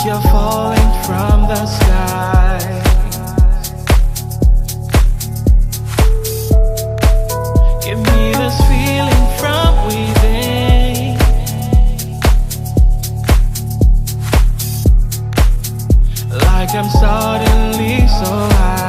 you're falling from the sky. Give me this feeling from within. Like I'm suddenly so high.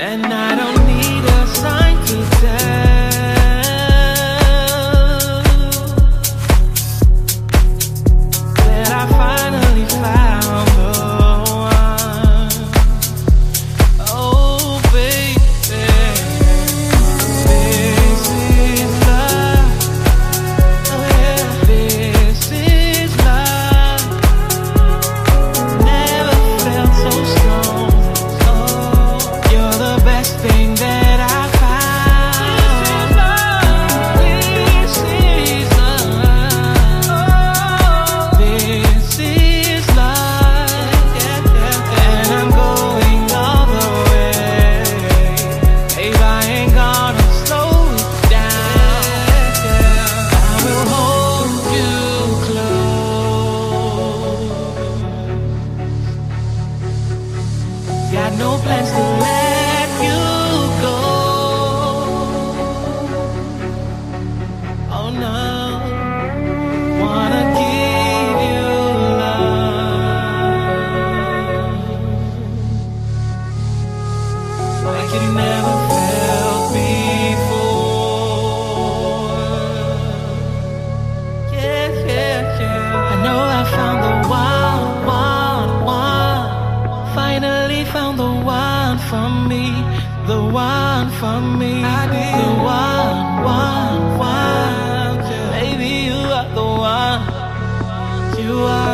And I don't need a sign to tell that I finally found the one. Oh baby, this is love. Oh yeah, this is love. Never felt so strong. Thing that I found. This is love. This is love. And I'm going all the way. Babe, I ain't gonna slow it down. I will hold you close. Got no plans to let you go. Oh no, wanna give you love like you never felt before. Yeah, yeah, yeah. I know I found the one. Finally found the one for me. The one for me. The one. Baby, you are the one. You are.